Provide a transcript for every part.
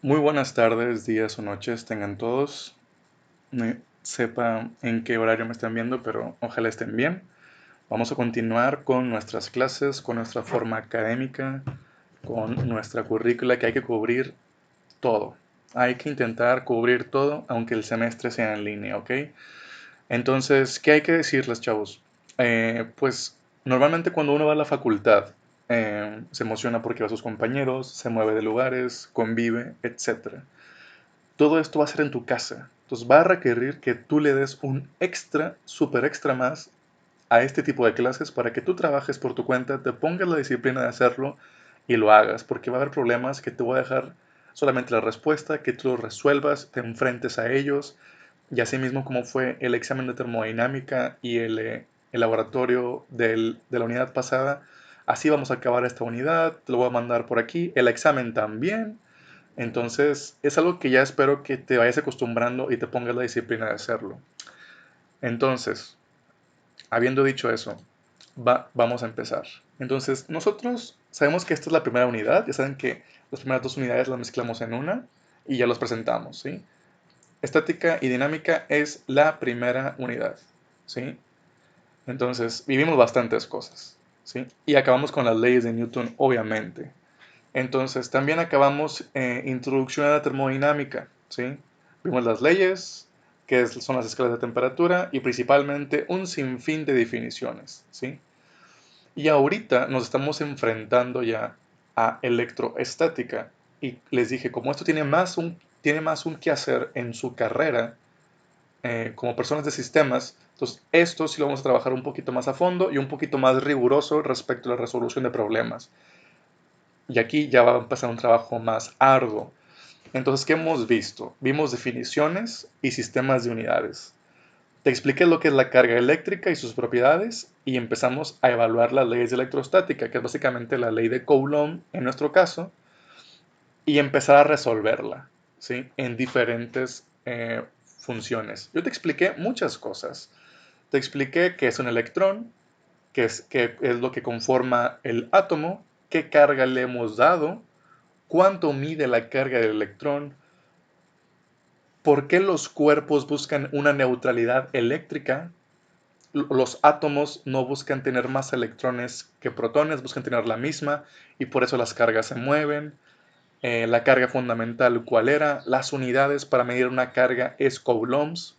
Muy buenas tardes, días o noches tengan todos. No sepa en qué horario me están viendo, pero ojalá estén bien. Vamos a continuar con nuestras clases, con nuestra forma académica, con nuestra currícula que hay que cubrir todo. Hay que intentar cubrir todo, aunque el semestre sea en línea, ¿ok? Entonces, ¿qué hay que decirles, chavos? Pues normalmente cuando uno va a la facultad, se emociona porque ve a sus compañeros, se mueve de lugares, convive, etcétera. Todo esto va a ser en tu casa. Entonces va a requerir que tú le des un extra, súper extra más a este tipo de clases para que tú trabajes por tu cuenta, te pongas la disciplina de hacerlo y lo hagas, porque va a haber problemas que te voy a dejar solamente la respuesta, que tú lo resuelvas, te enfrentes a ellos, y así mismo como fue el examen de termodinámica y el laboratorio de la unidad pasada, así vamos a acabar esta unidad, te lo voy a mandar por aquí, el examen también. Entonces, es algo que ya espero que te vayas acostumbrando y te pongas la disciplina de hacerlo. Entonces, habiendo dicho eso, vamos a empezar. Entonces, nosotros sabemos que esta es la primera unidad, ya saben que las primeras dos unidades las mezclamos en una y ya los presentamos, ¿sí? Estática y dinámica es la primera unidad, ¿sí? Entonces, vivimos bastantes cosas, ¿sí? Y acabamos con las leyes de Newton, obviamente. Entonces, también acabamos introducción a la termodinámica, ¿sí? Vimos las leyes, son las escalas de temperatura y principalmente un sinfín de definiciones, ¿sí? Y ahorita nos estamos enfrentando ya a electroestática y les dije, como esto tiene más un quehacer en su carrera como personas de sistemas, entonces esto sí lo vamos a trabajar un poquito más a fondo y un poquito más riguroso respecto a la resolución de problemas. Y aquí ya va a empezar un trabajo más arduo. Entonces, ¿qué hemos visto? Vimos definiciones y sistemas de unidades. Te expliqué lo que es la carga eléctrica y sus propiedades y empezamos a evaluar las leyes de electrostática, que es básicamente la ley de Coulomb en nuestro caso, y empezar a resolverla, ¿sí? En diferentes funciones. Yo te expliqué muchas cosas. Te expliqué qué es un electrón, qué es lo que conforma el átomo, qué carga le hemos dado, cuánto mide la carga del electrón, por qué los cuerpos buscan una neutralidad eléctrica. Los átomos no buscan tener más electrones que protones, buscan tener la misma y por eso las cargas se mueven. La carga fundamental, ¿cuál era? Las unidades para medir una carga es coulombs.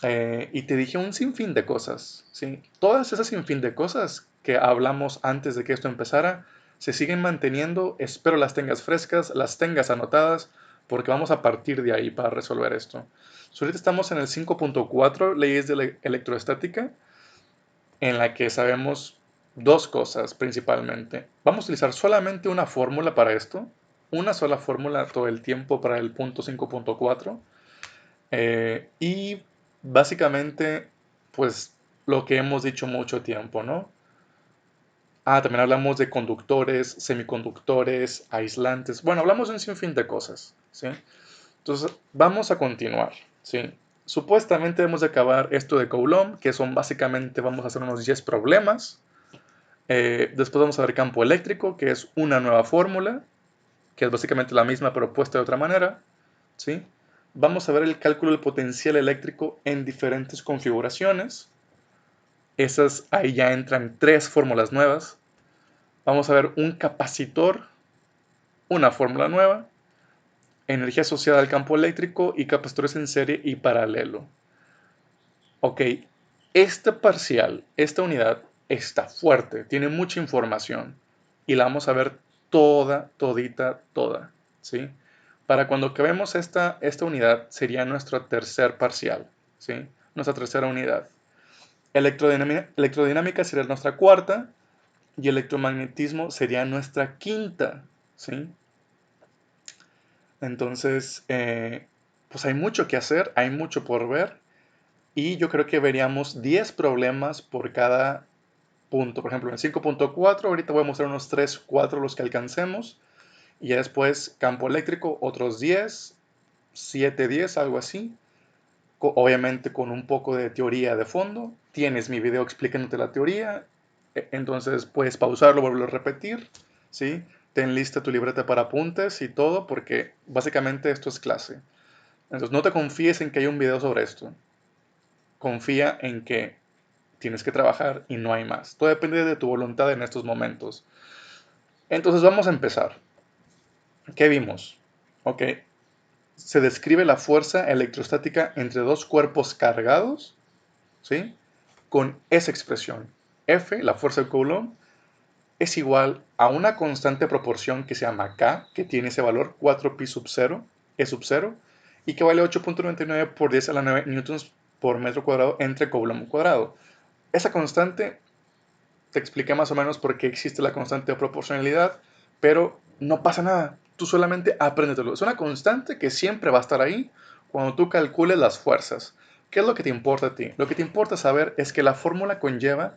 Y te dije un sinfín de cosas, ¿sí? Todas esas sinfín de cosas que hablamos antes de que esto empezara se siguen manteniendo. Espero las tengas frescas, las tengas anotadas, porque vamos a partir de ahí para resolver esto. Ahorita estamos en el 5.4, leyes de electroestática, en la que sabemos dos cosas principalmente. Vamos a utilizar solamente una fórmula para esto, una sola fórmula todo el tiempo para el punto 5.4. Y básicamente, pues lo que hemos dicho mucho tiempo, ¿no? También hablamos de conductores, semiconductores, aislantes. Bueno, hablamos de un sinfín de cosas, ¿sí? Entonces, vamos a continuar, ¿sí? Supuestamente debemos de acabar esto de Coulomb, que son básicamente, vamos a hacer unos 10 problemas. Después vamos a ver campo eléctrico, que es una nueva fórmula, que es básicamente la misma pero puesta de otra manera, ¿sí? Vamos a ver el cálculo del potencial eléctrico en diferentes configuraciones. Esas ahí ya entran tres fórmulas nuevas. Vamos a ver un capacitor, una fórmula nueva, energía asociada al campo eléctrico y capacitores en serie y paralelo. Ok, este parcial, esta unidad está fuerte, tiene mucha información y la vamos a ver toda, todita, toda, ¿sí? Para cuando acabemos esta unidad sería nuestro tercer parcial, ¿sí? Nuestra tercera unidad. Electrodinámica sería nuestra cuarta y electromagnetismo sería nuestra quinta, ¿sí? Entonces, pues hay mucho que hacer, hay mucho por ver y yo creo que veríamos 10 problemas por cada punto. Por ejemplo, en 5.4 ahorita voy a mostrar unos 3, 4 los que alcancemos y ya después campo eléctrico otros 10, 7, 10, algo así. Obviamente con un poco de teoría de fondo. Tienes mi video explicándote la teoría, entonces puedes pausarlo, volverlo a repetir, ¿sí? ten lista tu libreta para apuntes y todo, porque básicamente esto es clase. Entonces no te confíes en que hay un video sobre esto. Confía en que tienes que trabajar y no hay más. Todo depende de tu voluntad en estos momentos. Entonces vamos a empezar. ¿Qué vimos? Ok, se describe la fuerza electrostática entre dos cuerpos cargados, ¿sí? Con esa expresión. F, la fuerza de Coulomb, es igual a una constante proporción que se llama K, que tiene ese valor 4pi sub 0, E sub 0, y que vale 8.99 por 10 a la 9 newtons por metro cuadrado entre Coulomb cuadrado. Esa constante, te expliqué más o menos por qué existe la constante de proporcionalidad, pero no pasa nada, tú solamente apréndetelo. Es una constante que siempre va a estar ahí cuando tú calcules las fuerzas. ¿Qué es lo que te importa a ti? Lo que te importa saber es que la fórmula conlleva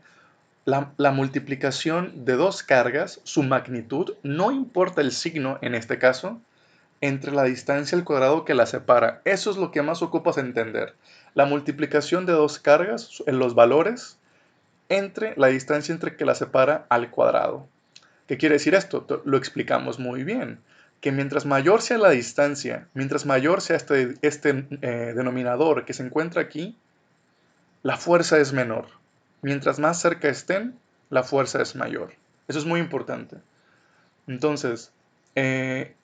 la multiplicación de dos cargas, su magnitud, no importa el signo en este caso, entre la distancia al cuadrado que la separa. Eso es lo que más ocupas entender. La multiplicación de dos cargas en los valores entre la distancia entre que la separa al cuadrado. ¿Qué quiere decir esto? Lo explicamos muy bien. Que mientras mayor sea la distancia, mientras mayor sea este denominador que se encuentra aquí, la fuerza es menor. Mientras más cerca estén, la fuerza es mayor. Eso es muy importante. Entonces, eh,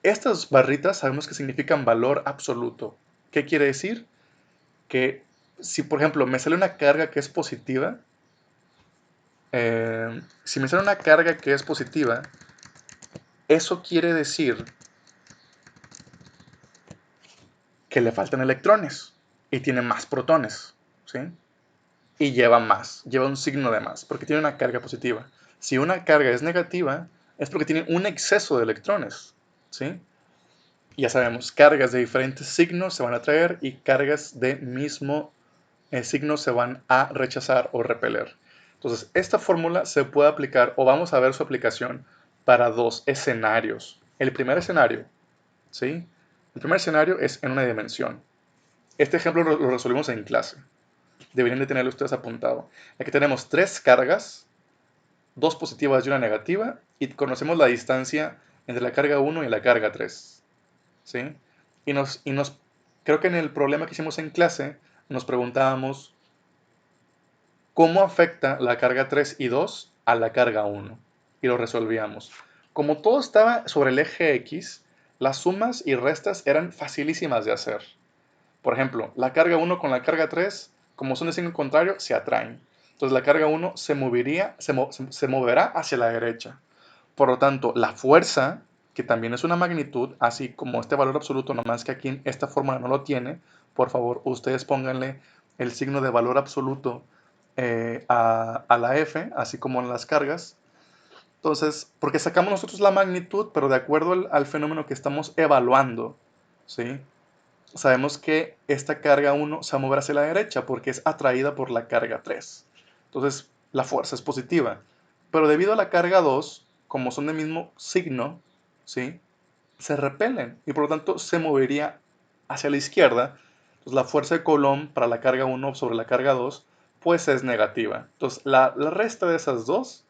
estas barritas sabemos que significan valor absoluto. ¿Qué quiere decir? Que si, por ejemplo, me sale una carga que es positiva, si me sale una carga que es positiva, eso quiere decir que le faltan electrones y tiene más protones, ¿sí? Y lleva un signo de más, porque tiene una carga positiva. Si una carga es negativa, es porque tiene un exceso de electrones, ¿sí? Y ya sabemos, cargas de diferentes signos se van a atraer y cargas de mismo signo se van a rechazar o repeler. Entonces, esta fórmula se puede aplicar, o vamos a ver su aplicación, para dos escenarios. El primer escenario, ¿sí? El primer escenario es en una dimensión. Este ejemplo lo resolvimos en clase. Deberían de tenerlo ustedes apuntado. Aquí tenemos tres cargas, dos positivas y una negativa, y conocemos la distancia entre la carga 1 y la carga 3. ¿Sí? Creo que en el problema que hicimos en clase, nos preguntábamos cómo afecta la carga 3 y 2 a la carga 1. Y lo resolvíamos. Como todo estaba sobre el eje X, las sumas y restas eran facilísimas de hacer. Por ejemplo, la carga 1 con la carga 3, como son de signo contrario, se atraen. Entonces la carga 1 se moverá hacia la derecha. Por lo tanto, la fuerza, que también es una magnitud, así como este valor absoluto, nomás que aquí en esta fórmula no lo tiene, por favor, ustedes pónganle el signo de valor absoluto a la F, así como en las cargas. Entonces, porque sacamos nosotros la magnitud, pero de acuerdo al fenómeno que estamos evaluando, ¿sí? Sabemos que esta carga 1 se va a mover hacia la derecha porque es atraída por la carga 3. Entonces, la fuerza es positiva. Pero debido a la carga 2, como son del mismo signo, ¿sí? Se repelen y por lo tanto se movería hacia la izquierda. Entonces, la fuerza de Coulomb para la carga 1 sobre la carga 2, pues es negativa. Entonces, la resta de esas dos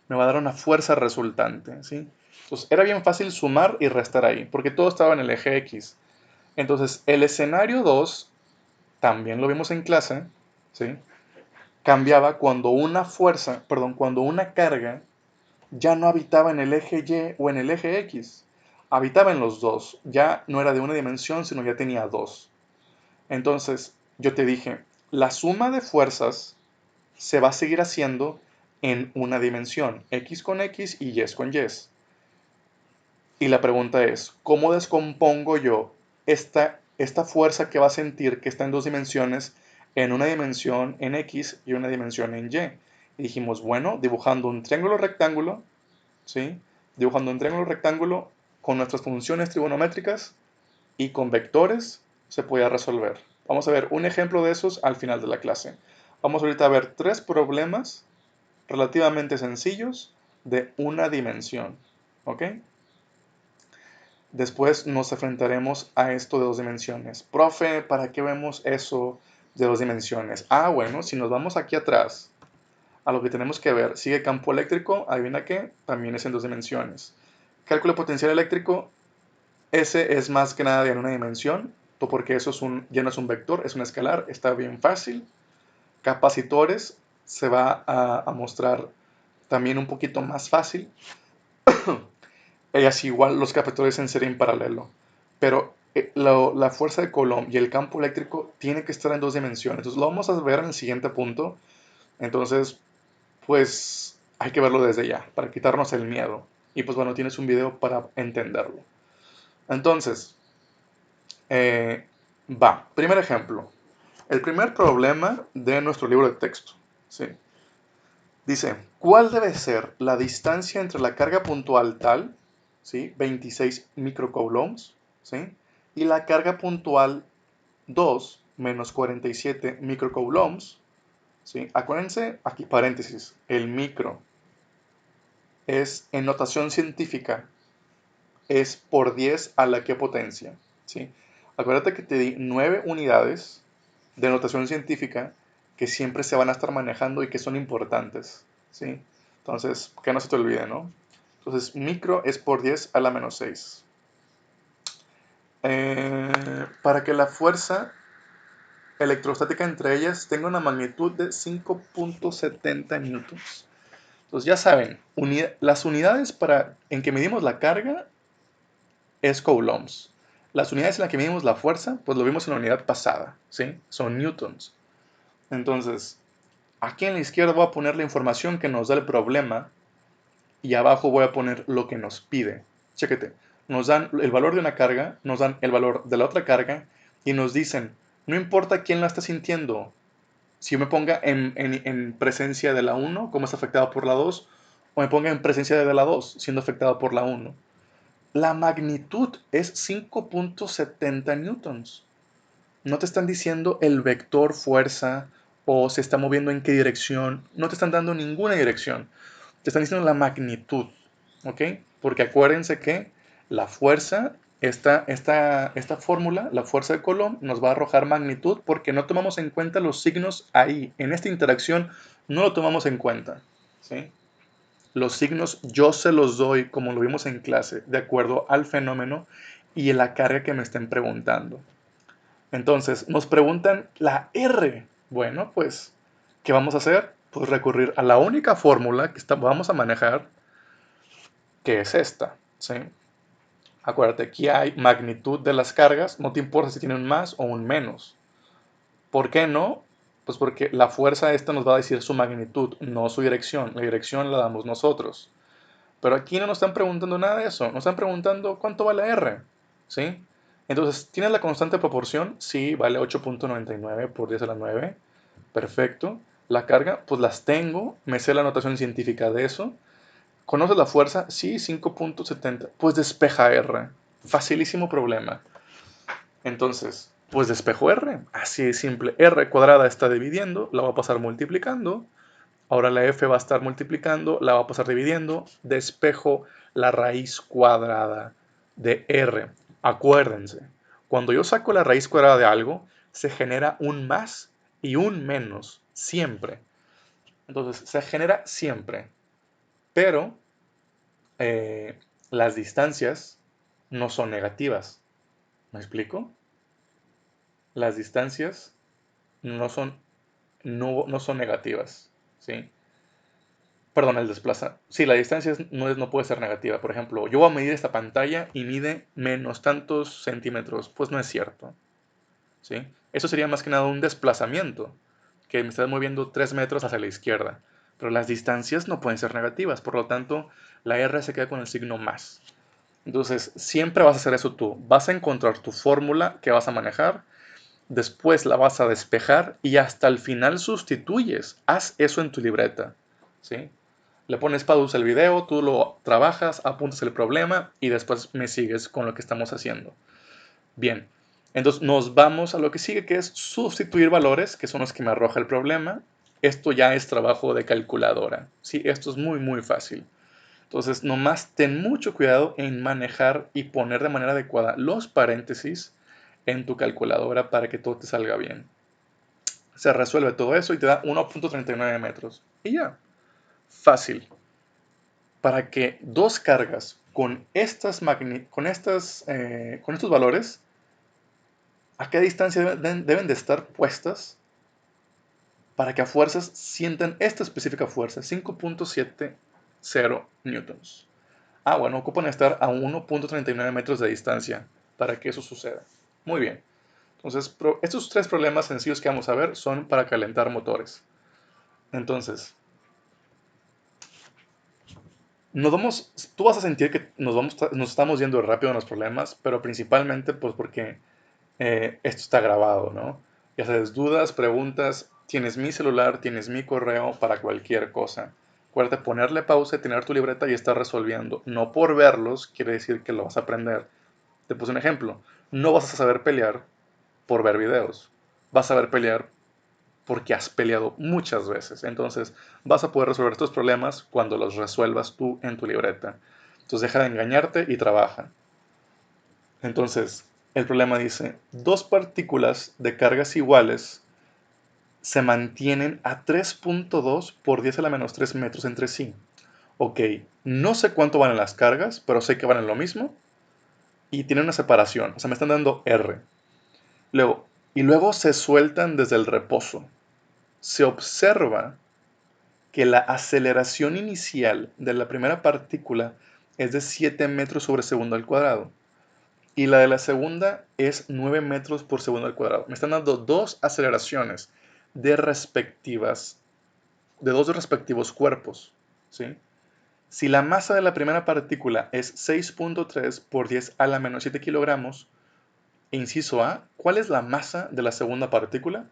me va a dar una fuerza resultante, ¿sí? Entonces, era bien fácil sumar y restar ahí, porque todo estaba en el eje X. Entonces, el escenario 2, también lo vimos en clase, ¿sí? Cambiaba cuando una fuerza, perdón, cuando una carga ya no habitaba en el eje Y o en el eje X. Habitaba en los dos. Ya no era de una dimensión, sino ya tenía dos. Entonces, yo te dije, la suma de fuerzas se va a seguir haciendo en una dimensión, X con X y Y con Y. Y la pregunta es, ¿cómo descompongo yo esta fuerza que va a sentir que está en dos dimensiones, en una dimensión en X y una dimensión en Y? Y dijimos, bueno, dibujando un triángulo rectángulo, ¿sí? Dibujando un triángulo rectángulo con nuestras funciones trigonométricas y con vectores se puede resolver. Vamos a ver un ejemplo de esos al final de la clase. Vamos ahorita a ver tres problemas relativamente sencillos de una dimensión, ¿ok? Después nos enfrentaremos a esto de dos dimensiones. Profe, ¿para qué vemos eso de dos dimensiones? Ah, bueno, si nos vamos aquí atrás, a lo que tenemos que ver, sigue campo eléctrico, adivina qué, también es en dos dimensiones. Cálculo potencial eléctrico, ese es más que nada en una dimensión, porque eso ya no es un vector, es un escalar, está bien fácil. Capacitores se va a mostrar también un poquito más fácil. Y así igual los capacitores en serie en paralelo. Pero la fuerza de Coulomb y el campo eléctrico tiene que estar en dos dimensiones. Entonces lo vamos a ver en el siguiente punto. Entonces, pues hay que verlo desde ya, para quitarnos el miedo. Y pues bueno, tienes un video para entenderlo. Entonces, primer ejemplo. El primer problema de nuestro libro de texto. ¿Sí? Dice, ¿cuál debe ser la distancia entre la carga puntual tal, ¿sí? 26 microcoulombs, ¿sí? Y la carga puntual 2 menos 47 microcoulombs, ¿sí? Acuérdense, aquí paréntesis, el micro es en notación científica, es por 10 a la que potencia, ¿sí? Acuérdate que te di 9 unidades de notación científica que siempre se van a estar manejando y que son importantes, ¿sí? Entonces, que no se te olvide, ¿no? Entonces, micro es por 10 a la menos 6. Para que la fuerza electrostática entre ellas tenga una magnitud de 5.70 newtons. Entonces, ya saben, las unidades en que medimos la carga es coulombs. Las unidades en las que medimos la fuerza, pues lo vimos en la unidad pasada, ¿sí? Son newtons. Entonces, aquí en la izquierda voy a poner la información que nos da el problema y abajo voy a poner lo que nos pide. Chéquete, nos dan el valor de una carga, nos dan el valor de la otra carga y nos dicen, no importa quién la está sintiendo, si yo me ponga en presencia de la 1, como es afectada por la 2, o me ponga en presencia de la 2, siendo afectada por la 1. La magnitud es 5.70 newtons. No te están diciendo el vector fuerza o se está moviendo en qué dirección. No te están dando ninguna dirección. Te están diciendo la magnitud. ¿Ok? Porque acuérdense que la fuerza, esta fórmula, la fuerza de Coulomb, nos va a arrojar magnitud porque no tomamos en cuenta los signos ahí. En esta interacción no lo tomamos en cuenta. ¿Sí? Los signos yo se los doy, como lo vimos en clase, de acuerdo al fenómeno y la carga que me estén preguntando. Entonces, nos preguntan la R. Bueno, pues, ¿qué vamos a hacer? Pues recurrir a la única fórmula que vamos a manejar, que es esta. ¿Sí? Acuérdate, aquí hay magnitud de las cargas, no te importa si tienen un más o un menos. ¿Por qué no? Pues porque la fuerza esta nos va a decir su magnitud, no su dirección. La dirección la damos nosotros. Pero aquí no nos están preguntando nada de eso. Nos están preguntando cuánto vale R. ¿Sí? Entonces, ¿tienes la constante de proporción? Sí, vale 8.99 por 10 a la 9. Perfecto. La carga, pues las tengo. Me sé la notación científica de eso. ¿Conoces la fuerza? Sí, 5.70. Pues despeja R. Facilísimo problema. Entonces, pues despejo R. Así de simple. R cuadrada está dividiendo. La voy a pasar multiplicando. Ahora la f va a estar multiplicando, la va a pasar dividiendo, despejo la raíz cuadrada de r. Acuérdense, cuando yo saco la raíz cuadrada de algo, se genera un más y un menos, siempre. Entonces, se genera siempre, pero las distancias no son negativas. ¿Me explico? Las distancias no son negativas, ¿sí? Perdón, el desplaza. Sí, la distancia no puede ser negativa. Por ejemplo, yo voy a medir esta pantalla y mide menos tantos centímetros. Pues no es cierto. ¿Sí? Eso sería más que nada un desplazamiento, que me está moviendo 3 metros hacia la izquierda. Pero las distancias no pueden ser negativas. Por lo tanto, la R se queda con el signo más. Entonces, siempre vas a hacer eso tú. Vas a encontrar tu fórmula que vas a manejar. Después la vas a despejar y hasta el final sustituyes. Haz eso en tu libreta. ¿Sí? Le pones pausa al video, tú lo trabajas, apuntas el problema y después me sigues con lo que estamos haciendo. Bien, entonces nos vamos a lo que sigue, que es sustituir valores, que son los que me arroja el problema. Esto ya es trabajo de calculadora. Sí, esto es muy, muy fácil. Entonces, nomás ten mucho cuidado en manejar y poner de manera adecuada los paréntesis en tu calculadora para que todo te salga bien. Se resuelve todo eso y te da 1.39 metros. Y ya, fácil. para que dos cargas con estos valores, ¿a qué distancia deben de estar puestas para que a fuerzas sientan esta específica fuerza? 5.70 newtons. Bueno, ocupan estar a 1.39 metros de distancia para que eso suceda. Muy bien. Entonces, estos tres problemas sencillos que vamos a ver son para calentar motores. Entonces, tú vas a sentir que nos estamos yendo rápido en los problemas, pero principalmente pues porque esto está grabado, ¿no? Ya sabes, dudas, preguntas, tienes mi celular, tienes mi correo para cualquier cosa. Acuérdate ponerle pausa, tener tu libreta y estar resolviendo. No por verlos quiere decir que lo vas a aprender. Te puse un ejemplo. No vas a saber pelear por ver videos. Vas a saber pelear porque has peleado muchas veces. Entonces vas a poder resolver tus problemas cuando los resuelvas tú en tu libreta. Entonces deja de engañarte y trabaja. Entonces, el problema dice, dos partículas de cargas iguales se mantienen a 3.2 por 10 a la menos 3 metros entre sí. Ok, no sé cuánto valen las cargas, pero sé que valen lo mismo y tienen una separación. O sea, me están dando R. Luego se sueltan desde el reposo. Se observa que la aceleración inicial de la primera partícula es de 7 metros sobre segundo al cuadrado y la de la segunda es 9 metros por segundo al cuadrado. Me están dando dos aceleraciones de dos respectivos cuerpos, ¿sí? Si la masa de la primera partícula es 6.3 por 10 a la menos 7 kilogramos, inciso A, ¿cuál es la masa de la segunda partícula?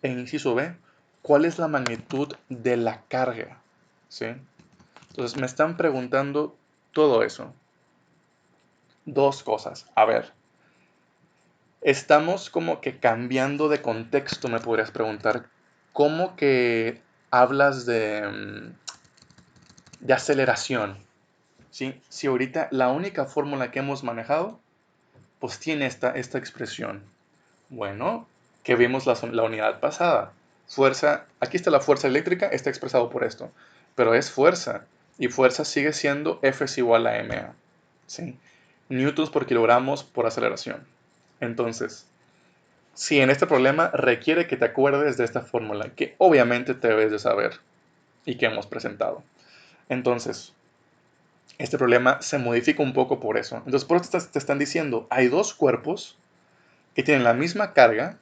E inciso B, ¿cuál es la magnitud de la carga? ¿Sí? Entonces me están preguntando todo eso. Dos cosas. A ver, estamos como que cambiando de contexto, me podrías preguntar. ¿Cómo que hablas de aceleración? ¿Sí? Si ahorita la única fórmula que hemos manejado, pues tiene esta expresión. Bueno, que vimos la unidad pasada. Fuerza, aquí está la fuerza eléctrica, está expresado por esto. Pero es fuerza. Y fuerza sigue siendo F es igual a ma. ¿Sí? Newtons por kilogramos por aceleración. Entonces, si en este problema requiere que te acuerdes de esta fórmula, que obviamente te debes de saber y que hemos presentado. Entonces, este problema se modifica un poco por eso. Entonces, por eso te están diciendo, hay dos cuerpos que tienen la misma carga,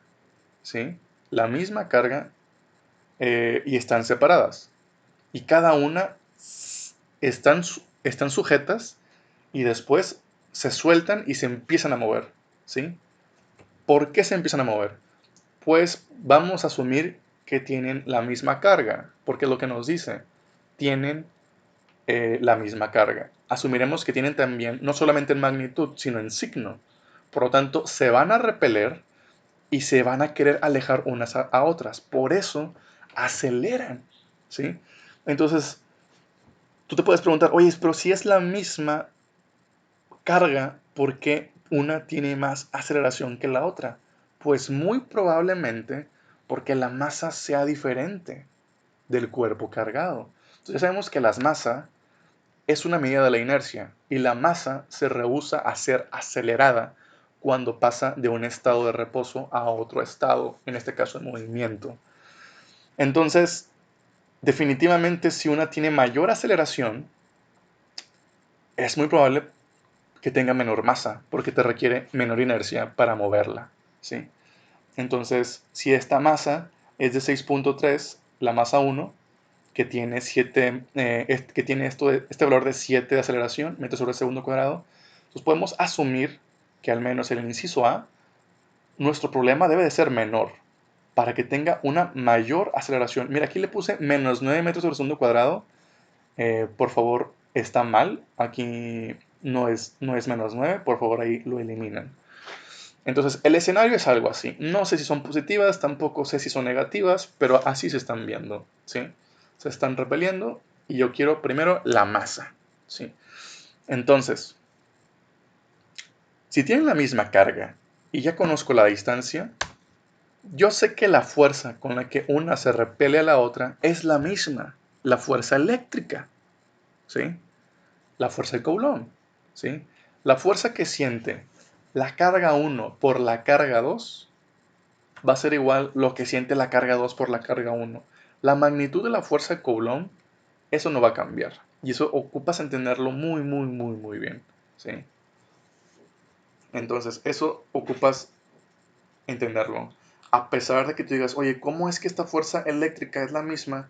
¿sí? La misma carga y están separadas. Y cada una están sujetas y después se sueltan y se empiezan a mover, ¿sí? ¿Por qué se empiezan a mover? Pues vamos a asumir que tienen la misma carga, porque es lo que nos dice, tienen la misma carga. Asumiremos que tienen también, no solamente en magnitud, sino en signo. Por lo tanto, se van a repeler y se van a querer alejar unas a otras. Por eso aceleran, ¿sí? Entonces, tú te puedes preguntar, oye, pero si es la misma carga, ¿por qué una tiene más aceleración que la otra? Pues muy probablemente porque la masa sea diferente del cuerpo cargado. Entonces ya sabemos que la masa es una medida de la inercia y la masa se rehúsa a ser acelerada cuando pasa de un estado de reposo a otro estado, en este caso en movimiento. Entonces, definitivamente si una tiene mayor aceleración, es muy probable que tenga menor masa, porque te requiere menor inercia para moverla, ¿sí? Entonces, si esta masa es de 6.3, la masa 1, que tiene, que tiene este valor de 7 de aceleración, metros sobre segundo cuadrado, entonces podemos asumir que al menos en el inciso A, nuestro problema debe de ser menor, para que tenga una mayor aceleración. Mira, aquí le puse menos 9 metros sobre segundo cuadrado, por favor, está mal. Aquí no es menos 9. Por favor, ahí lo eliminan. Entonces, el escenario es algo así. No sé si son positivas, tampoco sé si son negativas, pero así se están viendo, ¿sí? Se están repeliendo y yo quiero primero la masa, ¿sí? Entonces, si tienen la misma carga y ya conozco la distancia, yo sé que la fuerza con la que una se repele a la otra es la misma, la fuerza eléctrica, ¿sí? La fuerza de Coulomb, ¿sí? La fuerza que siente la carga 1 por la carga 2 va a ser igual lo que siente la carga 2 por la carga 1. La magnitud de la fuerza de Coulomb, eso no va a cambiar. Y eso ocupas entenderlo muy, muy, muy, muy bien, ¿sí? Entonces, eso ocupas entenderlo. A pesar de que tú digas, oye, ¿cómo es que esta fuerza eléctrica es la misma,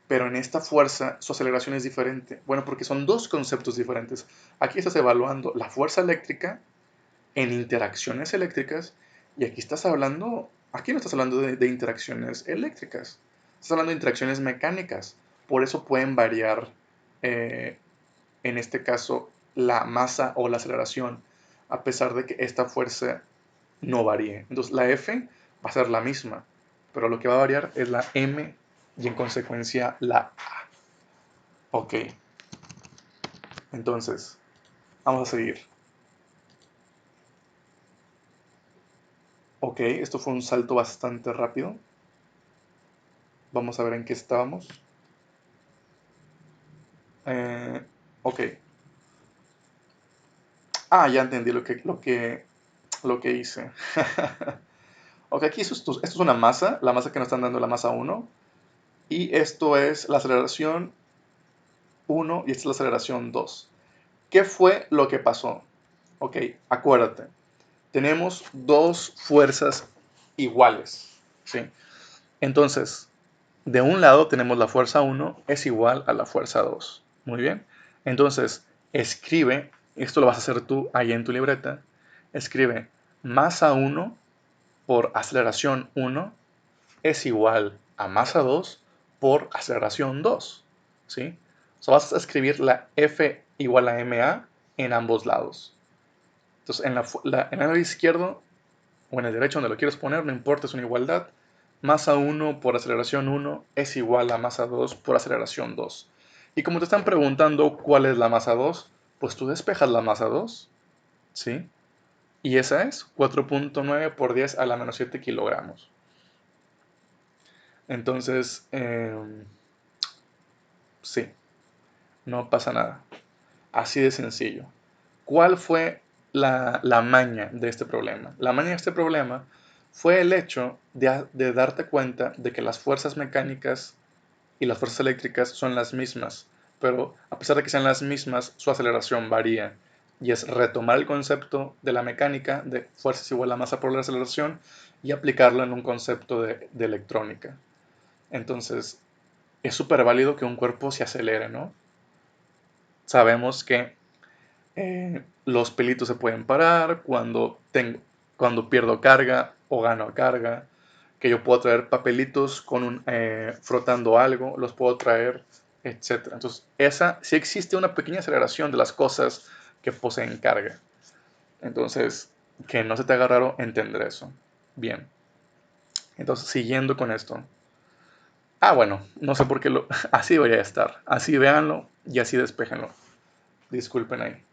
pero en esta fuerza su aceleración es diferente? Bueno, porque son dos conceptos diferentes. Aquí estás evaluando la fuerza eléctrica en interacciones eléctricas y aquí no estás hablando de interacciones eléctricas, estás hablando de interacciones mecánicas. Por eso pueden variar, eh, en este caso, la masa o la aceleración, a pesar de que esta fuerza no varíe. Entonces la F va a ser la misma, pero lo que va a variar es la M y en consecuencia la A. Ok, entonces vamos a seguir. Ok, esto fue un salto bastante rápido. Vamos a ver en qué estábamos. Eh, ok. Ah, ya entendí lo que hice. Ok, aquí esto es una masa, la masa que nos están dando la masa 1. Y esto es la aceleración 1 y esta es la aceleración 2. ¿Qué fue lo que pasó? Ok, acuérdate. Tenemos dos fuerzas iguales, ¿sí? Entonces, de un lado tenemos la fuerza 1 es igual a la fuerza 2. Muy bien. Entonces, escribe, esto lo vas a hacer tú ahí en tu libreta, escribe masa 1 por aceleración 1 es igual a masa 2 por aceleración 2. ¿Sí? O sea, vas a escribir la F igual a ma en ambos lados. Entonces, en el lado izquierdo o en el derecho donde lo quieres poner, no importa, es una igualdad. Masa 1 por aceleración 1 es igual a masa 2 por aceleración 2. Y como te están preguntando cuál es la masa 2, pues tú despejas la masa 2, ¿sí? Y esa es 4.9 por 10 a la menos 7 kilogramos. Entonces, sí, no pasa nada. Así de sencillo. ¿Cuál fue la maña de este problema? La maña de este problema fue el hecho de darte cuenta de que las fuerzas mecánicas y las fuerzas eléctricas son las mismas, pero a pesar de que sean las mismas, su aceleración varía. Y es retomar el concepto de la mecánica, de fuerza es igual a masa por la aceleración, y aplicarlo en un concepto de electrónica. Entonces, es súper válido que un cuerpo se acelere, ¿no? Sabemos que los pelitos se pueden parar cuando pierdo carga o gano carga, que yo puedo traer papelitos frotando algo, los puedo traer, etc. Entonces, sí existe una pequeña aceleración de las cosas que poseen carga. Entonces, que no se te haga raro entender eso. Bien. Entonces, siguiendo con esto. Ah, bueno, no sé por qué así debería estar. Así véanlo y así despejenlo. Disculpen ahí.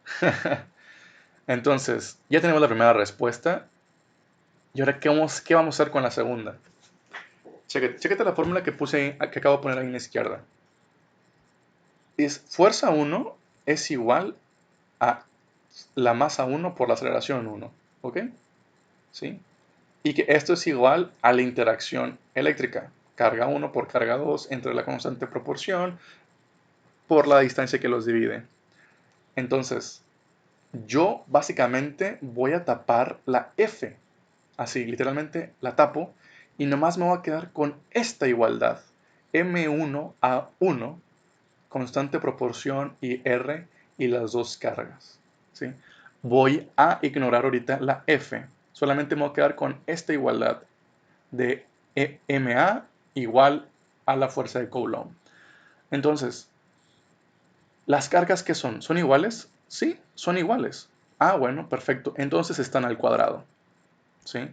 Entonces, ya tenemos la primera respuesta. ¿Y ahora qué vamos a hacer con la segunda? Chécate la fórmula que que acabo de poner ahí en la izquierda. Es fuerza 1 es igual a la masa 1 por la aceleración 1. ¿Ok? ¿Sí? Y que esto es igual a la interacción eléctrica. Carga 1 por carga 2 entre la constante proporción por la distancia que los divide. Entonces, yo básicamente voy a tapar la F. Así, literalmente la tapo y nomás me voy a quedar con esta igualdad. M1 a 1, constante proporción y R y las dos cargas. ¿Sí? Voy a ignorar ahorita la F. Solamente me voy a quedar con esta igualdad de MA igual a la fuerza de Coulomb. Entonces, ¿las cargas qué son? ¿Son iguales? Sí, son iguales. Ah, bueno, perfecto. Entonces están al cuadrado. ¿Sí?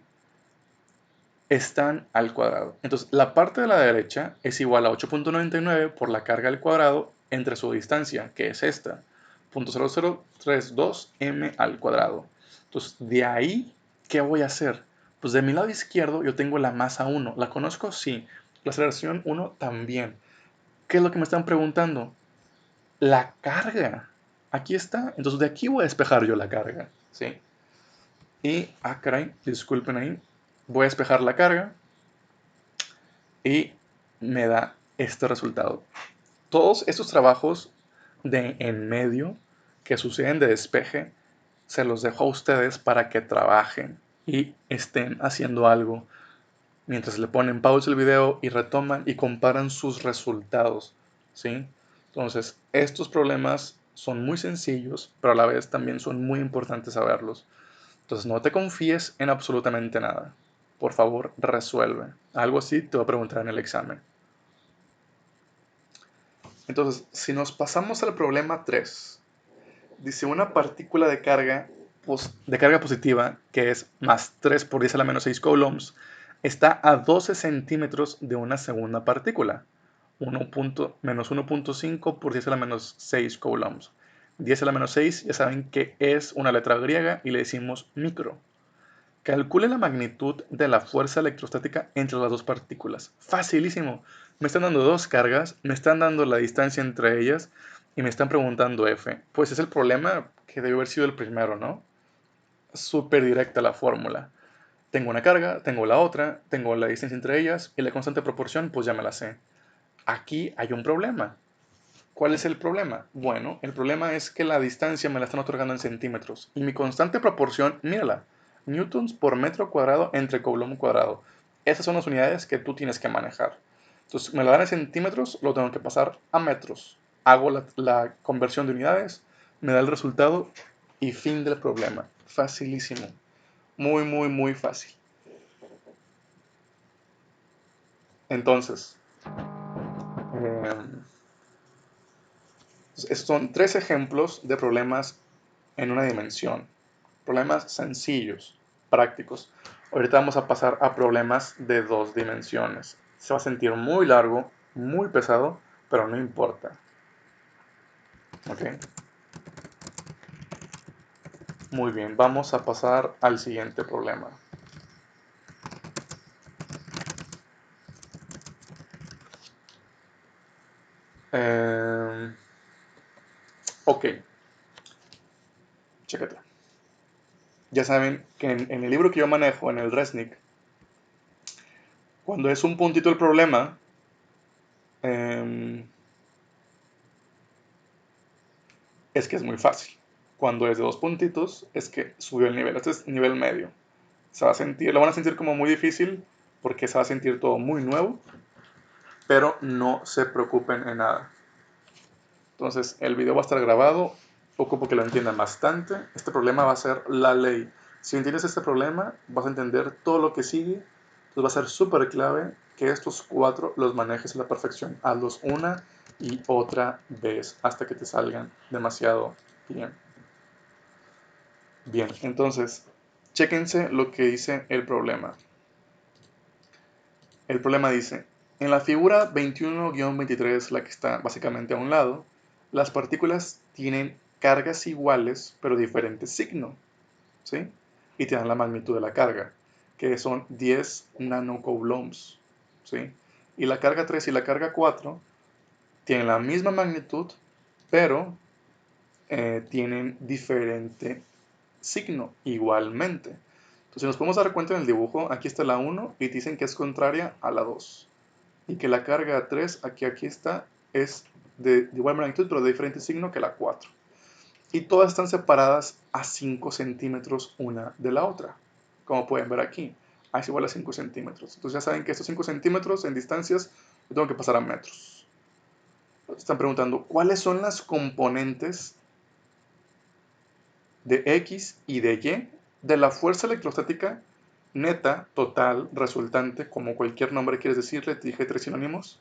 Están al cuadrado. Entonces, la parte de la derecha es igual a 8.99 por la carga al cuadrado entre su distancia, que es esta, 0.0032 m al cuadrado. Entonces, de ahí, ¿qué voy a hacer? Pues de mi lado izquierdo yo tengo la masa 1. ¿La conozco? Sí. La aceleración 1 también. ¿Qué es lo que me están preguntando? la carga. Aquí está. Entonces de aquí voy a despejar yo la carga. ¿Sí? Y, caray, disculpen ahí. Voy a despejar la carga. Y me da este resultado. Todos estos trabajos de en medio que suceden de despeje, se los dejo a ustedes para que trabajen y estén haciendo algo mientras le ponen pausa el video y retoman y comparan sus resultados, ¿sí? Entonces, estos problemas son muy sencillos, pero a la vez también son muy importantes saberlos. Entonces, no te confíes en absolutamente nada. Por favor, resuelve. Algo así te voy a preguntar en el examen. Entonces, si nos pasamos al problema 3, dice una partícula de carga positiva, que es más 3 por 10 a la menos 6 coulombs, está a 12 centímetros de una segunda partícula, menos 1.5 por 10 a la menos 6 coulombs. 10 a la menos 6 ya saben que es una letra griega y le decimos micro. Calcule la magnitud de la fuerza electrostática entre las dos partículas. Facilísimo. Me están dando dos cargas, me están dando la distancia entre ellas y me están preguntando F. Pues es el problema que debe haber sido el primero, ¿no? Súper directa la fórmula. Tengo una carga, tengo la otra, tengo la distancia entre ellas y la constante proporción, pues ya me la sé. Aquí hay un problema. ¿Cuál es el problema? Bueno, el problema es que la distancia me la están otorgando en centímetros. Y mi constante proporción, mírala, newtons por metro cuadrado entre coulomb cuadrado. Esas son las unidades que tú tienes que manejar. Entonces, me la dan en centímetros, lo tengo que pasar a metros. Hago la conversión de unidades, me da el resultado y fin del problema. Facilísimo. Muy, muy, muy fácil. Entonces, eh, estos son tres ejemplos de problemas en una dimensión. Problemas sencillos, prácticos. Ahorita vamos a pasar a problemas de dos dimensiones. Se va a sentir muy largo, muy pesado, pero no importa. ¿Ok? Muy bien, vamos a pasar al siguiente problema. Eh, ok, chécate. Ya saben que en el libro que yo manejo, en el Resnick, cuando es un puntito el problema, eh, es que es muy fácil. Cuando es de dos puntitos, es que subió el nivel. Este es nivel medio. Se va a sentir, lo van a sentir como muy difícil porque se va a sentir todo muy nuevo, pero no se preocupen en nada. Entonces, el video va a estar grabado, ocupo que lo entiendan bastante. Este problema va a ser la ley. Si entiendes este problema, vas a entender todo lo que sigue. Entonces va a ser súper clave que estos cuatro los manejes a la perfección. Hazlos una y otra vez hasta que te salgan demasiado bien. Bien, entonces, chéquense lo que dice el problema. El problema dice, en la figura 21-23, la que está básicamente a un lado, las partículas tienen cargas iguales pero diferente signo, ¿sí? Y tienen la magnitud de la carga, que son 10 nanocoulombs, ¿sí? Y la carga 3 y la carga 4 tienen la misma magnitud, pero tienen diferente signo igualmente. Entonces, si nos podemos dar cuenta en el dibujo, aquí está la 1 y dicen que es contraria a la 2. Y que la carga 3, aquí está, es de igual magnitud, pero de diferente signo que la 4. Y todas están separadas a 5 centímetros una de la otra. Como pueden ver aquí, es igual a 5 centímetros. Entonces ya saben que estos 5 centímetros en distancias yo tengo que pasar a metros. Están preguntando, ¿cuáles son las componentes de X y de Y de la fuerza electrostática neta, total, resultante, como cualquier nombre quieres decirle? Te dije tres sinónimos.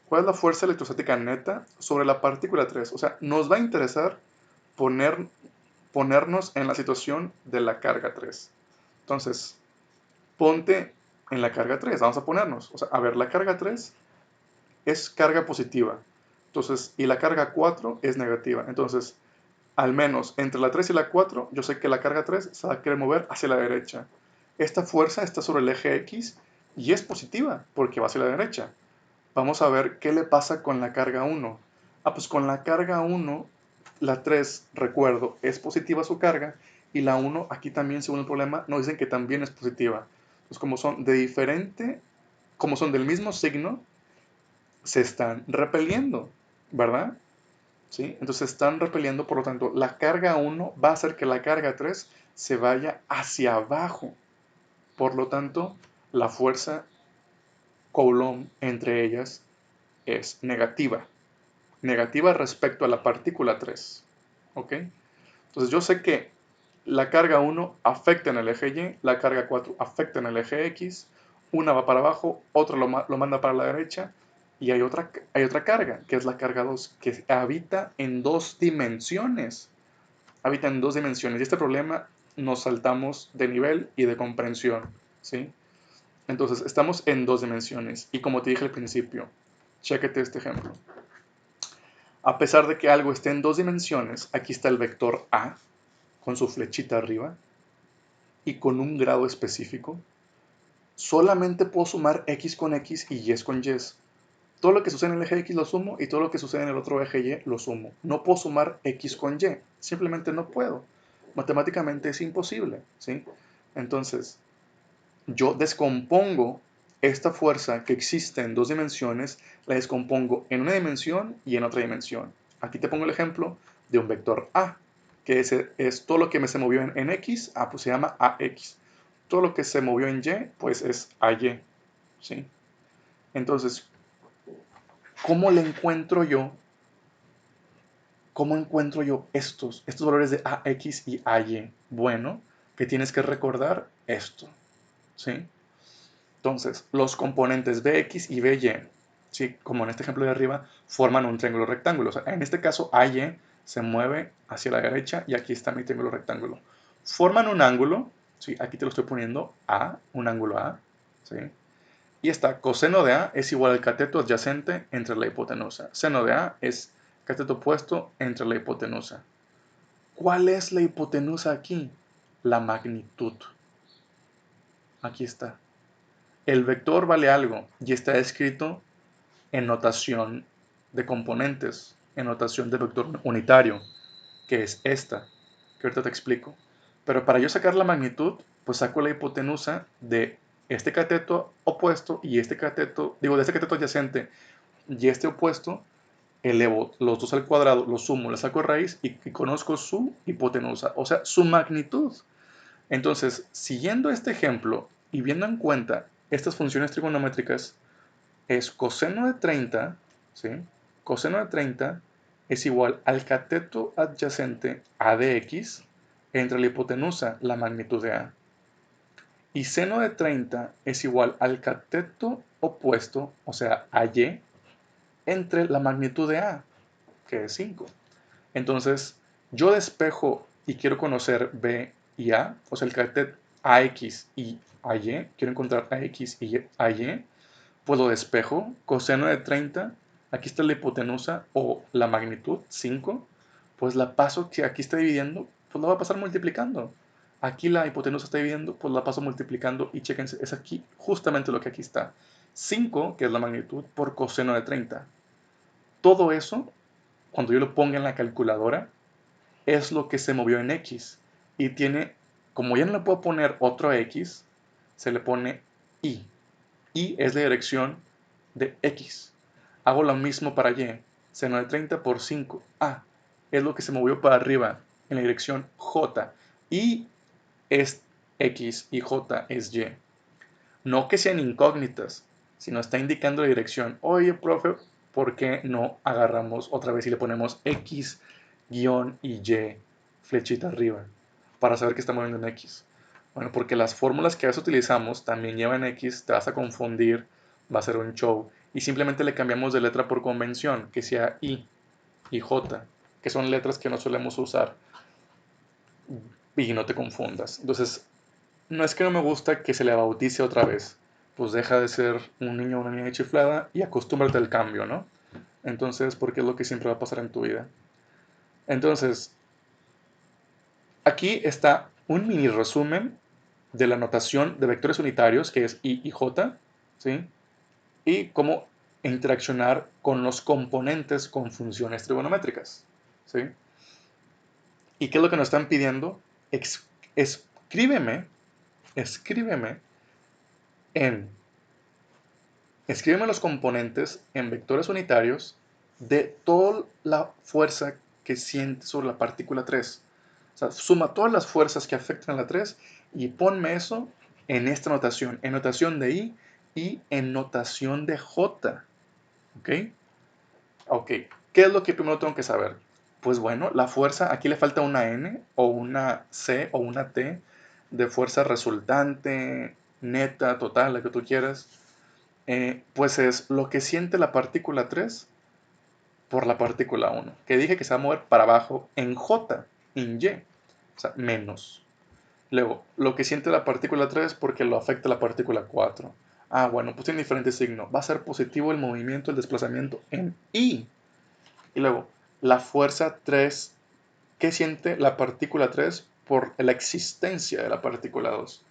¿Cuál es la fuerza electrostática neta sobre la partícula 3? O sea, nos va a interesar ponernos en la situación de la carga 3. Entonces, ponte en la carga 3. Vamos a ponernos. O sea, a ver, la carga 3 es carga positiva. Entonces, y la carga 4 es negativa. Entonces, al menos entre la 3 y la 4, yo sé que la carga 3 se va a querer mover hacia la derecha. Esta fuerza está sobre el eje X y es positiva porque va hacia la derecha. Vamos a ver qué le pasa con la carga 1. Pues con la carga 1, la 3, recuerdo, es positiva su carga, y la 1, aquí también, según el problema, nos dicen que también es positiva. Entonces, como son del mismo signo, se están repeliendo, ¿verdad? ¿Sí? Entonces se están repeliendo, por lo tanto, la carga 1 va a hacer que la carga 3 se vaya hacia abajo. Por lo tanto, la fuerza Coulomb entre ellas es negativa. Negativa respecto a la partícula 3. ¿Ok? Entonces yo sé que la carga 1 afecta en el eje Y, la carga 4 afecta en el eje X, una va para abajo, otra lo manda para la derecha, y hay otra carga, que es la carga 2, que habita en dos dimensiones. Habita en dos dimensiones. Y este problema nos saltamos de nivel y de comprensión. ¿Sí? Entonces, estamos en dos dimensiones. Y como te dije al principio, chéquete este ejemplo. A pesar de que algo esté en dos dimensiones, aquí está el vector A, con su flechita arriba, y con un grado específico. Solamente puedo sumar X con X y Y con Y. Todo lo que sucede en el eje X lo sumo y todo lo que sucede en el otro eje Y lo sumo. No puedo sumar X con Y. Simplemente no puedo. Matemáticamente es imposible. ¿Sí? Entonces, yo descompongo esta fuerza que existe en dos dimensiones, la descompongo en una dimensión y en otra dimensión. Aquí te pongo el ejemplo de un vector A, que es todo lo que se movió en X, pues se llama AX. Todo lo que se movió en Y, pues es AY. ¿Sí? Entonces, ¿cómo le encuentro yo? ¿Cómo encuentro yo estos valores de AX y AY? Bueno, que tienes que recordar esto. ¿Sí? Entonces, los componentes Bx y By, ¿sí? Como en este ejemplo de arriba, forman un triángulo rectángulo. O sea, en este caso, AY se mueve hacia la derecha y aquí está mi triángulo rectángulo. Forman un ángulo, ¿sí? Aquí te lo estoy poniendo A, un ángulo A, ¿sí? Y está coseno de A es igual al cateto adyacente entre la hipotenusa. Seno de A es cateto opuesto entre la hipotenusa. ¿Cuál es la hipotenusa aquí? La magnitud. Aquí está. El vector vale algo y está escrito en notación de componentes, en notación de vector unitario, que es esta, que ahorita te explico. Pero para yo sacar la magnitud, pues saco la hipotenusa de este cateto opuesto y este cateto, de este cateto adyacente y este opuesto, elevo los dos al cuadrado, los sumo, le saco raíz y conozco su hipotenusa, o sea, su magnitud. Entonces, siguiendo este ejemplo y viendo en cuenta estas funciones trigonométricas, es coseno de 30, ¿sí? Coseno de 30 es igual al cateto adyacente A de X entre la hipotenusa, la magnitud de A. Y seno de 30 es igual al cateto opuesto, o sea, AY, entre la magnitud de A, que es 5. Entonces, yo despejo y quiero conocer B y A, o sea, el cateto AX y AY, quiero encontrar AX y AY, pues lo despejo, coseno de 30, aquí está la hipotenusa o la magnitud, 5, pues la paso que aquí está dividiendo, pues la va a pasar multiplicando. Aquí la hipotenusa está dividiendo, pues la paso multiplicando y chéquense, es aquí justamente lo que aquí está. 5, que es la magnitud, por coseno de 30. Todo eso, cuando yo lo ponga en la calculadora, es lo que se movió en X. Y tiene, como ya no le puedo poner otro X, se le pone Y. Y es la dirección de X. Hago lo mismo para Y. Seno de 30 por 5. Es lo que se movió para arriba en la dirección J. Y es X y J es Y. No que sean incógnitas, sino está indicando la dirección. Oye, profe, ¿por qué no agarramos otra vez y le ponemos X guión y Y flechita arriba para saber que está moviendo en X? Bueno, porque las fórmulas que a veces utilizamos también llevan X, te vas a confundir, va a ser un show. Y simplemente le cambiamos de letra por convención, que sea I y J, que son letras que no solemos usar. Y no te confundas. Entonces, no es que no me gusta que se le bautice otra vez. Pues deja de ser un niño o una niña chiflada y acostúmbrate al cambio, ¿no? Entonces, porque es lo que siempre va a pasar en tu vida. Entonces, aquí está un mini resumen de la notación de vectores unitarios, que es I y J, ¿sí? Y cómo interaccionar con los componentes con funciones trigonométricas. ¿Sí? ¿Y qué es lo que nos están pidiendo? Escríbeme, escríbeme en, escríbeme los componentes en vectores unitarios de toda la fuerza que siente sobre la partícula 3. O sea, suma todas las fuerzas que afectan a la 3 y ponme eso en esta notación, en notación de I y en notación de J. ¿Ok? Ok. ¿Qué es lo que primero tengo que saber? Pues bueno, la fuerza, aquí le falta una N o una C o una T de fuerza resultante, neta, total, la que tú quieras. Pues es lo que siente la partícula 3 por la partícula 1, que dije que se va a mover para abajo en J, en Y, o sea, menos. Luego, lo que siente la partícula 3 porque lo afecta la partícula 4. Ah, bueno, pues tiene diferente signo. Va a ser positivo el movimiento, el desplazamiento en I. Y luego, la fuerza 3, ¿qué siente la partícula 3 por la existencia de la partícula 2?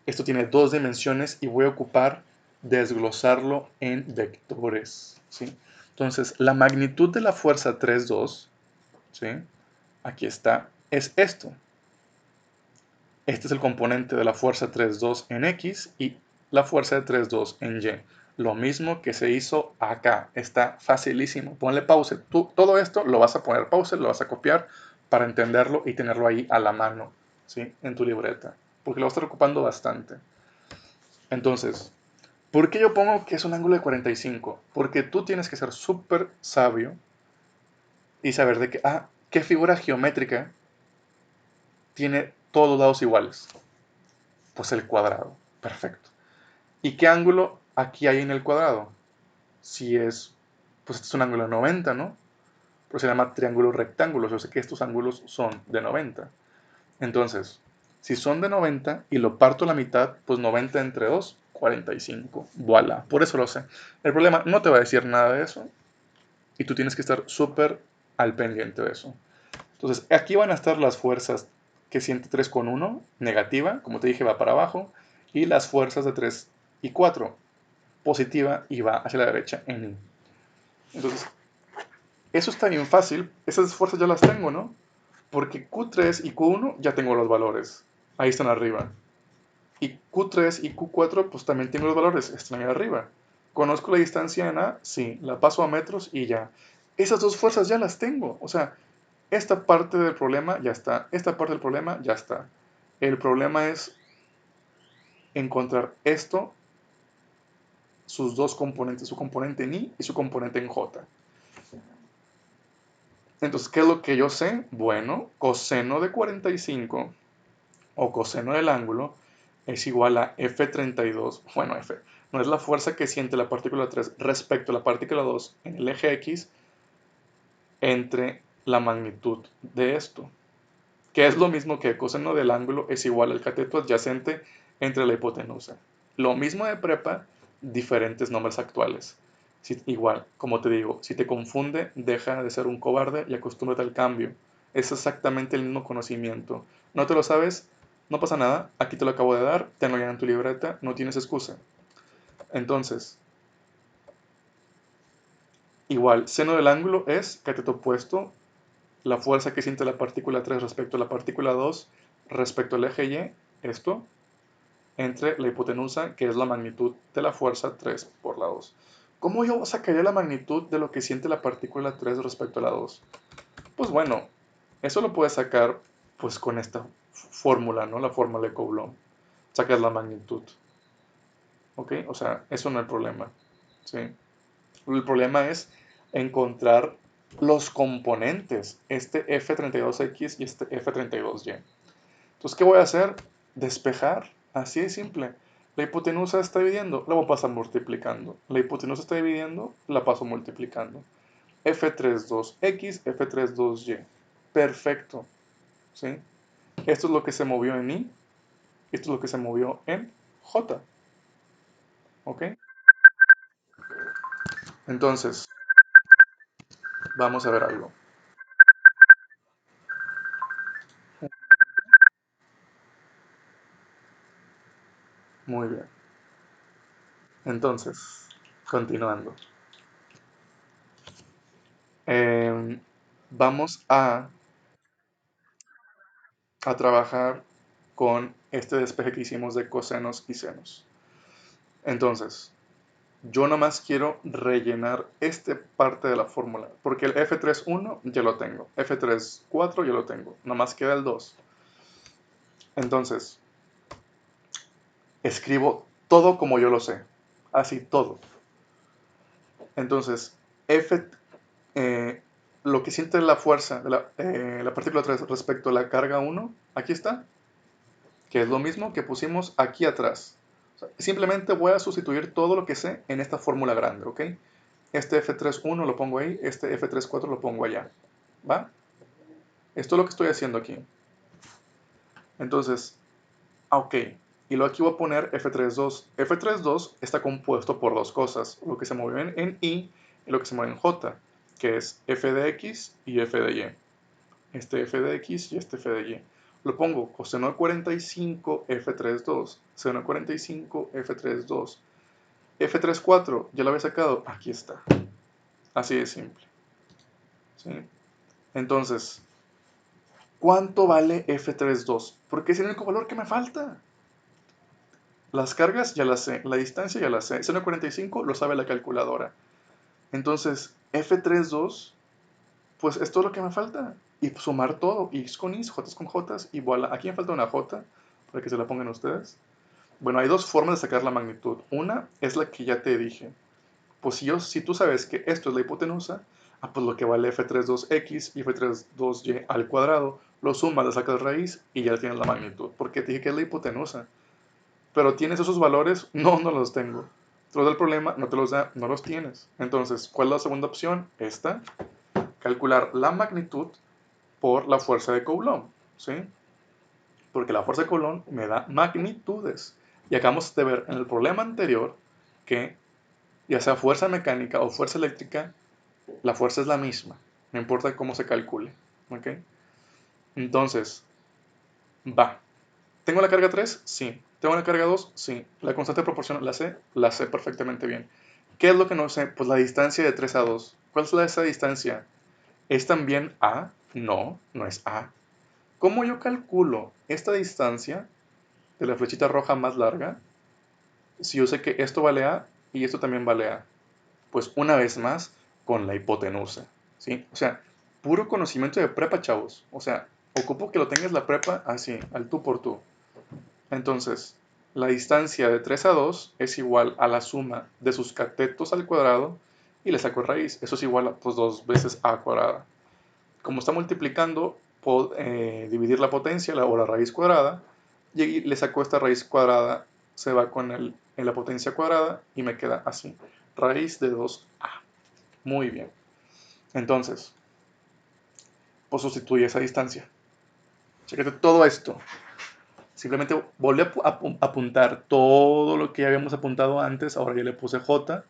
Esto tiene dos dimensiones y voy a ocupar desglosarlo en vectores. ¿Sí? Entonces, la magnitud de la fuerza 3,2, ¿sí? Aquí está, es esto. Este es el componente de la fuerza 3,2 en X y la fuerza de 3,2 en Y. Lo mismo que se hizo acá. Está facilísimo. Ponle pause. Tú todo esto lo vas a poner pause, lo vas a copiar para entenderlo y tenerlo ahí a la mano, ¿sí? En tu libreta. Porque lo vas a estar ocupando bastante. Entonces, ¿por qué yo pongo que es un ángulo de 45? Porque tú tienes que ser súper sabio y saber de que, ¿qué figura geométrica tiene todos los lados iguales? Pues el cuadrado. Perfecto. ¿Y qué ángulo aquí hay en el cuadrado? Si es, pues este es un ángulo de 90, ¿no? Pero se llama triángulo rectángulo. Yo sé que estos ángulos son de 90. Entonces, si son de 90 y lo parto a la mitad, pues 90 entre 2, 45. Voilà, por eso lo sé. El problema no te va a decir nada de eso y tú tienes que estar súper al pendiente de eso. Entonces, aquí van a estar las fuerzas que siente 3,1, negativa, como te dije, va para abajo, y las fuerzas de 3 y 4, positiva, y va hacia la derecha en I. Entonces, eso está bien fácil, esas fuerzas ya las tengo, ¿no? Porque Q3 y Q1 ya tengo los valores, ahí están arriba. Y Q3 y Q4 pues también tengo los valores, están ahí arriba. ¿Conozco la distancia en A? Sí, la paso a metros y ya. Esas dos fuerzas ya las tengo. O sea, esta parte del problema ya está, esta parte del problema ya está. El problema es encontrar esto, sus dos componentes, su componente en I y su componente en J. Entonces, ¿qué es lo que yo sé? Bueno, coseno de 45 o coseno del ángulo es igual a F32. Bueno, F no es la fuerza que siente la partícula 3 respecto a la partícula 2 en el eje X entre la magnitud de esto, que es lo mismo que el coseno del ángulo es igual al cateto adyacente entre la hipotenusa. Lo mismo de prepa, diferentes nombres actuales. Si, igual, como te digo, si te confunde, deja de ser un cobarde y acostúmbrate al cambio. Es exactamente el mismo conocimiento. ¿No te lo sabes? No pasa nada, aquí te lo acabo de dar, tenlo ya en tu libreta, no tienes excusa. Entonces, igual, seno del ángulo es cateto opuesto, la fuerza que siente la partícula 3 respecto a la partícula 2 respecto al eje Y, esto, entre la hipotenusa, que es la magnitud de la fuerza 3 por la 2. ¿Cómo yo sacaría la magnitud de lo que siente la partícula 3 respecto a la 2? Pues bueno, eso lo puedes sacar pues con esta fórmula, ¿no? La fórmula de Coulomb. Sacas la magnitud. ¿Ok? O sea, eso no es el problema. ¿Sí? El problema es encontrar los componentes, este F32X y este F32Y. Entonces, ¿qué voy a hacer? Despejar. Así de simple. La hipotenusa está dividiendo, la voy a pasar multiplicando. La hipotenusa está dividiendo, la paso multiplicando. F32X, F32Y. Perfecto. ¿Sí? Esto es lo que se movió en I, esto es lo que se movió en J. ¿Ok? Entonces, vamos a ver algo. Muy bien. Entonces, continuando. Vamos a trabajar con este despeje que hicimos de cosenos y senos. Entonces, yo nomás quiero rellenar esta parte de la fórmula, porque el F3.1 ya lo tengo, F3.4 ya lo tengo, nomás queda el 2. Entonces, escribo todo como yo lo sé, así todo. Entonces, F, eh, lo que siente la fuerza de la partícula 3 respecto a la carga 1, aquí está, que es lo mismo que pusimos aquí atrás. O sea, simplemente voy a sustituir todo lo que sé en esta fórmula grande, ¿ok? Este F3.1 lo pongo ahí, este F3.4 lo pongo allá, ¿va? Esto es lo que estoy haciendo aquí. Entonces, ok, y luego aquí voy a poner F3.2. F3.2 está compuesto por dos cosas, lo que se mueve en I y lo que se mueve en J, que es F de X y F de Y. Este F de X y este F de Y. Lo pongo coseno de 45 F3.2, seno de 45 F3.2. F3.4, ya lo había sacado, aquí está. Así de simple. ¿Sí? Entonces, ¿cuánto vale F3.2? Porque es el único valor que me falta. Las cargas ya las sé, la distancia ya la sé. Seno de 45 lo sabe la calculadora. Entonces, F3.2, pues es todo lo que me falta. Y sumar todo, X con X, J con J, y voilà. Aquí me falta una J, para que se la pongan ustedes. Bueno, hay dos formas de sacar la magnitud. Una es la que ya te dije. Pues si tú sabes que esto es la hipotenusa, pues lo que vale F32X y F32Y al cuadrado, lo sumas, le sacas raíz y ya tienes la magnitud. Porque te dije que es la hipotenusa. Pero tienes esos valores, no los tengo. Te los da el problema, no te los da, no los tienes. Entonces, ¿cuál es la segunda opción? Esta, calcular la magnitud por la fuerza de Coulomb, ¿sí? Porque la fuerza de Coulomb me da magnitudes. Y acabamos de ver en el problema anterior que ya sea fuerza mecánica o fuerza eléctrica, la fuerza es la misma, no importa cómo se calcule. ¿Ok? Entonces, va. ¿Tengo la carga 3? Sí. ¿Tengo la carga 2? Sí. ¿La constante de proporción la sé? La sé perfectamente bien. ¿Qué es lo que no sé? Pues la distancia de 3 a 2. ¿Cuál es esa distancia? ¿Es también A? No, no es A. ¿Cómo yo calculo esta distancia de la flechita roja más larga si yo sé que esto vale A y esto también vale A? Pues una vez más con la hipotenusa, ¿sí? O sea, puro conocimiento de prepa, chavos. O sea, ocupo que lo tengas la prepa así, al tú por tú. Entonces, la distancia de 3 a 2 es igual a la suma de sus catetos al cuadrado y le saco raíz. Eso es igual a pues, 2 veces a cuadrada. Como está multiplicando, puedo dividir la potencia o la raíz cuadrada y le saco esta raíz cuadrada, se va con en la potencia cuadrada y me queda así. Raíz de 2a. Muy bien. Entonces, pues sustituye esa distancia. Chécate todo esto. Simplemente volví a apuntar todo lo que ya habíamos apuntado antes. Ahora ya le puse J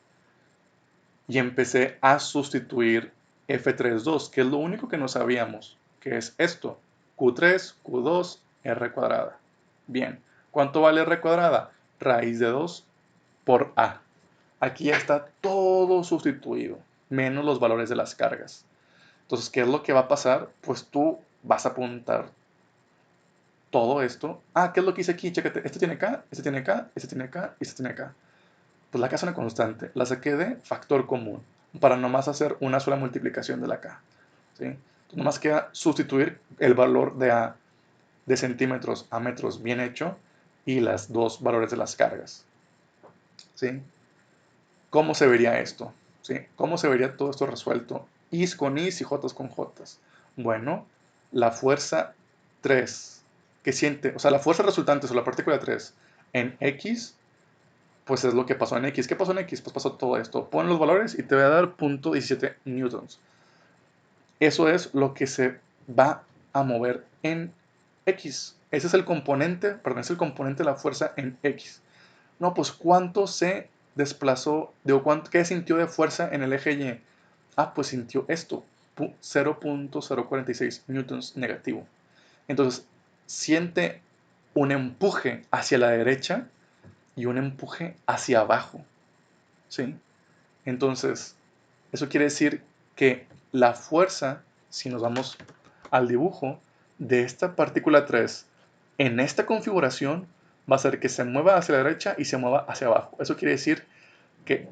y empecé a sustituir F32, que es lo único que no sabíamos, que es esto. Q3, Q2, R cuadrada. Bien. ¿Cuánto vale R cuadrada? Raíz de 2 por A. Aquí ya está todo sustituido, menos los valores de las cargas. Entonces, ¿qué es lo que va a pasar? Pues tú vas a apuntar todo esto. ¿Qué es lo que hice aquí? Chécate, este tiene K, este tiene K, este tiene K y este tiene K. Pues la K es una constante, la saqué de factor común, para nomás hacer una sola multiplicación de la K. ¿Sí? Entonces, nomás queda sustituir el valor de A de centímetros a metros bien hecho y las dos valores de las cargas. ¿Sí? ¿Cómo se vería esto? ¿Sí? ¿Cómo se vería todo esto resuelto? Is con is y jotas con jotas. Bueno, la fuerza 3 que siente, o sea, la fuerza resultante sobre la partícula 3 en X, pues es lo que pasó en X. ¿Qué pasó en X? Pues pasó todo esto. Pon los valores y te va a dar 0.17 newtons. Eso es lo que se va a mover en X. Ese es el componente, perdón, es el componente de la fuerza en X. No, pues ¿cuánto se desplazó, qué sintió de fuerza en el eje Y? Pues sintió esto, 0.046 newtons negativo. Entonces, siente un empuje hacia la derecha y un empuje hacia abajo, ¿sí? Entonces, eso quiere decir que la fuerza, si nos vamos al dibujo, de esta partícula 3 en esta configuración va a ser que se mueva hacia la derecha y se mueva hacia abajo. Eso quiere decir que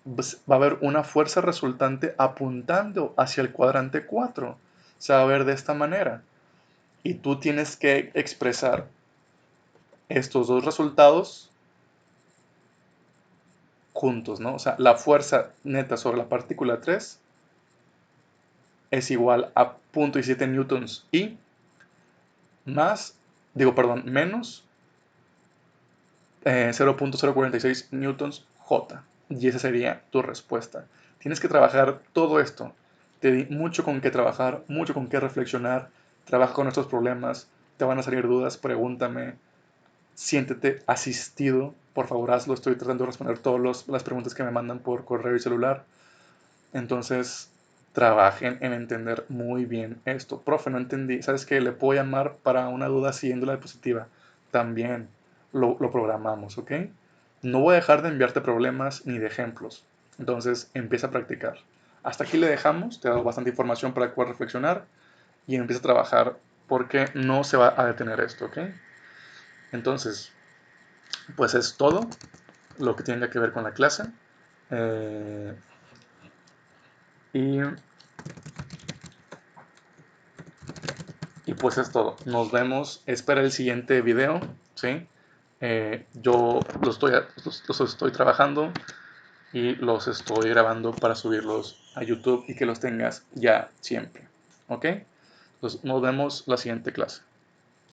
va a haber una fuerza resultante apuntando hacia el cuadrante 4. Se va a ver de esta manera. Y tú tienes que expresar estos dos resultados juntos, ¿no? O sea, la fuerza neta sobre la partícula 3 es igual a 0.17 newtons y menos 0.046 newtons J. Y esa sería tu respuesta. Tienes que trabajar todo esto. Te di mucho con qué trabajar, mucho con qué reflexionar. Trabaja con estos problemas. Te van a salir dudas, pregúntame. Siéntete asistido. Por favor, hazlo. Estoy tratando de responder todas las preguntas que me mandan por correo y celular. Entonces, trabajen en entender muy bien esto. Profe, no entendí. ¿Sabes qué? Le puedo llamar para una duda siguiendo la diapositiva. También lo programamos, ¿ok? No voy a dejar de enviarte problemas ni de ejemplos. Entonces, empieza a practicar. Hasta aquí le dejamos. Te he dado bastante información para que puedas reflexionar y empieza a trabajar porque no se va a detener esto, ¿ok? Entonces, pues es todo lo que tenga que ver con la clase. Y Y pues es todo. Nos vemos. Espera el siguiente video. ¿Sí? Yo los estoy trabajando y los estoy grabando para subirlos a YouTube y que los tengas ya siempre. ¿Ok? Entonces nos vemos la siguiente clase.